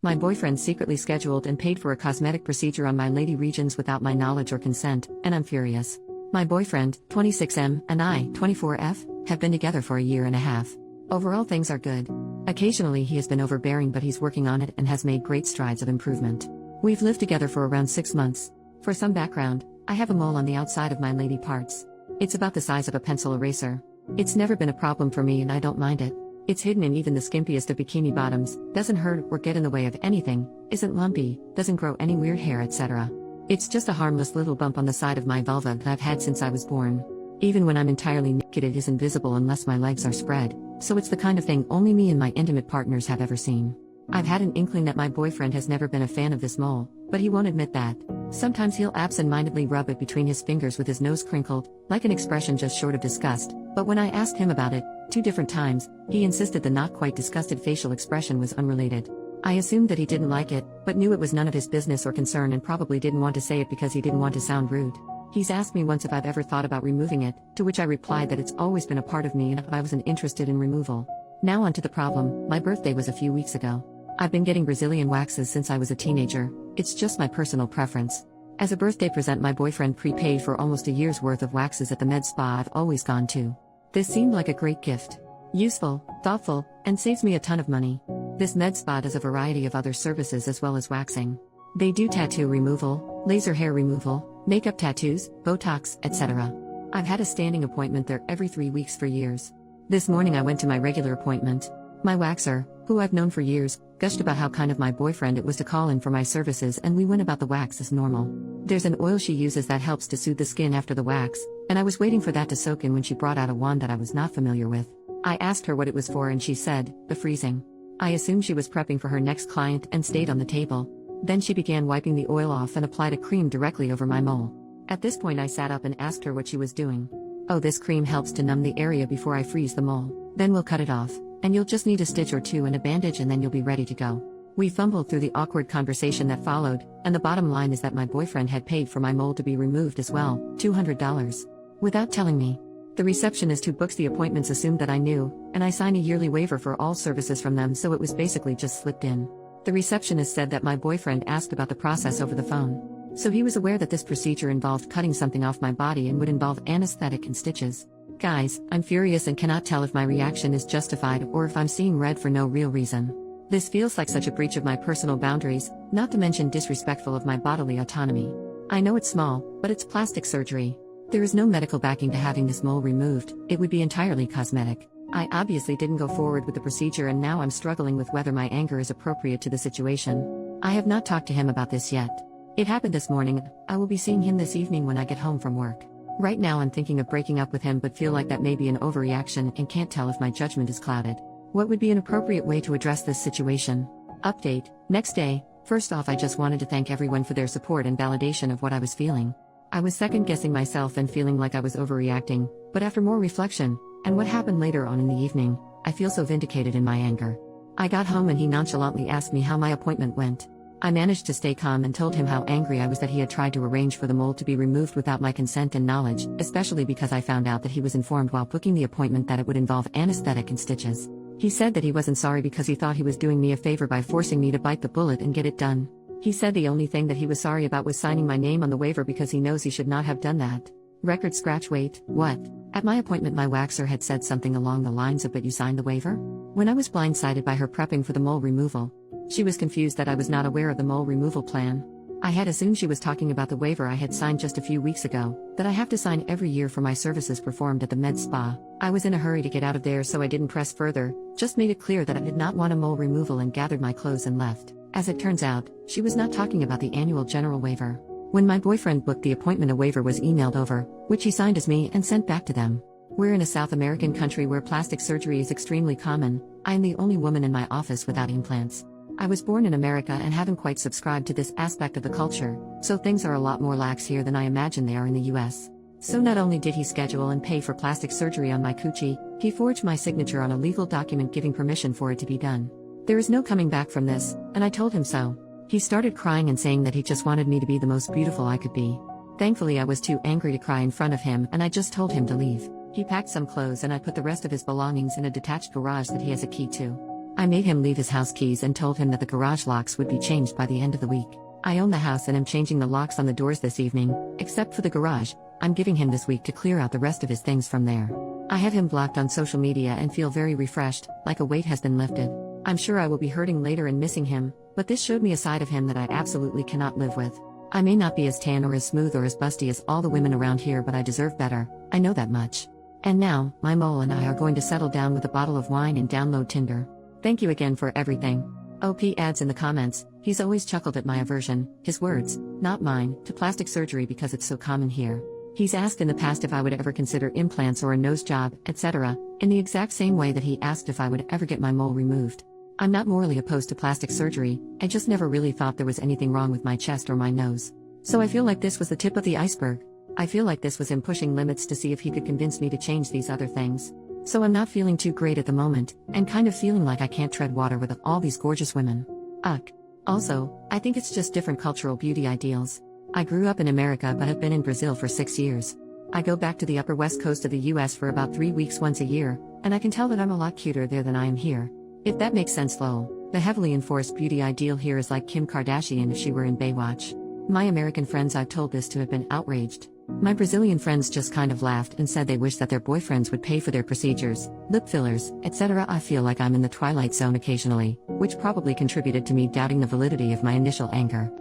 My boyfriend secretly scheduled and paid for a cosmetic procedure on my lady regions without my knowledge or consent, and I'm furious. My boyfriend, 26M, and I, 24F, have been together for a year and a half. Overall things are good. Occasionally he has been overbearing, but he's working on it and has made great strides of improvement. We've lived together for around 6 months. For some background, I have a mole on the outside of my lady parts. It's about the size of a pencil eraser. It's never been a problem for me and I don't mind it. It's hidden in even the skimpiest of bikini bottoms, doesn't hurt or get in the way of anything, isn't lumpy, doesn't grow any weird hair, etc. It's just a harmless little bump on the side of my vulva that I've had since I was born. Even when I'm entirely naked it isn't visible unless my legs are spread, so it's the kind of thing only me and my intimate partners have ever seen. I've had an inkling that my boyfriend has never been a fan of this mole, but he won't admit that. Sometimes he'll absent-mindedly rub it between his fingers with his nose crinkled, like an expression just short of disgust, but when I asked him about it, 2 different times, he insisted the not quite disgusted facial expression was unrelated. I assumed that he didn't like it, but knew it was none of his business or concern and probably didn't want to say it because he didn't want to sound rude. He's asked me once if I've ever thought about removing it, to which I replied that it's always been a part of me and I wasn't interested in removal. Now on to the problem. My birthday was a few weeks ago. I've been getting Brazilian waxes since I was a teenager, it's just my personal preference. As a birthday present my boyfriend prepaid for almost a year's worth of waxes at the med spa I've always gone to. This seemed like a great gift. Useful, thoughtful, and saves me a ton of money. This med spa does a variety of other services as well as waxing. They do tattoo removal, laser hair removal, makeup tattoos, Botox, etc. I've had a standing appointment there every 3 weeks for years. This morning I went to my regular appointment. My waxer, who I've known for years, gushed about how kind of my boyfriend it was to call in for my services, and we went about the wax as normal. There's an oil she uses that helps to soothe the skin after the wax, and I was waiting for that to soak in when she brought out a wand that I was not familiar with. I asked her what it was for and she said, the freezing. I assumed she was prepping for her next client and stayed on the table. Then she began wiping the oil off and applied a cream directly over my mole. At this point I sat up and asked her what she was doing. Oh, this cream helps to numb the area before I freeze the mole. Then we'll cut it off, and you'll just need a stitch or two and a bandage and then you'll be ready to go. We fumbled through the awkward conversation that followed, and the bottom line is that my boyfriend had paid for my mole to be removed as well, $200. Without telling me. The receptionist who books the appointments assumed that I knew, and I sign a yearly waiver for all services from them, so it was basically just slipped in. The receptionist said that my boyfriend asked about the process over the phone. So he was aware that this procedure involved cutting something off my body and would involve anesthetic and stitches. Guys, I'm furious and cannot tell if my reaction is justified or if I'm seeing red for no real reason. This feels like such a breach of my personal boundaries, not to mention disrespectful of my bodily autonomy. I know it's small, but it's plastic surgery. There is no medical backing to having this mole removed, it would be entirely cosmetic. I obviously didn't go forward with the procedure and now I'm struggling with whether my anger is appropriate to the situation. I have not talked to him about this yet. It happened this morning, I will be seeing him this evening when I get home from work. Right now I'm thinking of breaking up with him but feel like that may be an overreaction and can't tell if my judgment is clouded. What would be an appropriate way to address this situation? Update, next day. First off, I just wanted to thank everyone for their support and validation of what I was feeling. I was second-guessing myself and feeling like I was overreacting, but after more reflection, and what happened later on in the evening, I feel so vindicated in my anger. I got home and he nonchalantly asked me how my appointment went. I managed to stay calm and told him how angry I was that he had tried to arrange for the mole to be removed without my consent and knowledge, especially because I found out that he was informed while booking the appointment that it would involve anesthetic and stitches. He said that he wasn't sorry because he thought he was doing me a favor by forcing me to bite the bullet and get it done. He said the only thing that he was sorry about was signing my name on the waiver because he knows he should not have done that. Record scratch. Wait, what? At my appointment my waxer had said something along the lines of "but you signed the waiver?" When I was blindsided by her prepping for the mole removal. She was confused that I was not aware of the mole removal plan. I had assumed she was talking about the waiver I had signed just a few weeks ago, that I have to sign every year for my services performed at the med spa. I was in a hurry to get out of there so I didn't press further, just made it clear that I did not want a mole removal and gathered my clothes and left. As it turns out, she was not talking about the annual general waiver. When my boyfriend booked the appointment a waiver was emailed over, which he signed as me and sent back to them. We're in a South American country where plastic surgery is extremely common. I am the only woman in my office without implants. I was born in America and haven't quite subscribed to this aspect of the culture, so things are a lot more lax here than I imagine they are in the US. So not only did he schedule and pay for plastic surgery on my coochie, he forged my signature on a legal document giving permission for it to be done. There is no coming back from this, and I told him so. He started crying and saying that he just wanted me to be the most beautiful I could be. Thankfully I was too angry to cry in front of him and I just told him to leave. He packed some clothes and I put the rest of his belongings in a detached garage that he has a key to. I made him leave his house keys and told him that the garage locks would be changed by the end of the week. I own the house and am changing the locks on the doors this evening, except for the garage. I'm giving him this week to clear out the rest of his things from there. I have him blocked on social media and feel very refreshed, like a weight has been lifted. I'm sure I will be hurting later and missing him, but this showed me a side of him that I absolutely cannot live with. I may not be as tan or as smooth or as busty as all the women around here, but I deserve better, I know that much. And now, my mole and I are going to settle down with a bottle of wine and download Tinder. Thank you again for everything. OP adds in the comments, he's always chuckled at my aversion, his words, not mine, to plastic surgery because it's so common here. He's asked in the past if I would ever consider implants or a nose job, etc., in the exact same way that he asked if I would ever get my mole removed. I'm not morally opposed to plastic surgery, I just never really thought there was anything wrong with my chest or my nose. So I feel like this was the tip of the iceberg. I feel like this was him pushing limits to see if he could convince me to change these other things. So I'm not feeling too great at the moment, and kind of feeling like I can't tread water with all these gorgeous women. Ugh. Also, I think it's just different cultural beauty ideals. I grew up in America but have been in Brazil for 6 years. I go back to the upper west coast of the US for about 3 weeks once a year, and I can tell that I'm a lot cuter there than I am here. If that makes sense lol. The heavily enforced beauty ideal here is like Kim Kardashian if she were in Baywatch. My American friends I've told this to have been outraged. My Brazilian friends just kind of laughed and said they wish that their boyfriends would pay for their procedures, lip fillers, etc. I feel like I'm in the twilight zone occasionally, which probably contributed to me doubting the validity of my initial anger.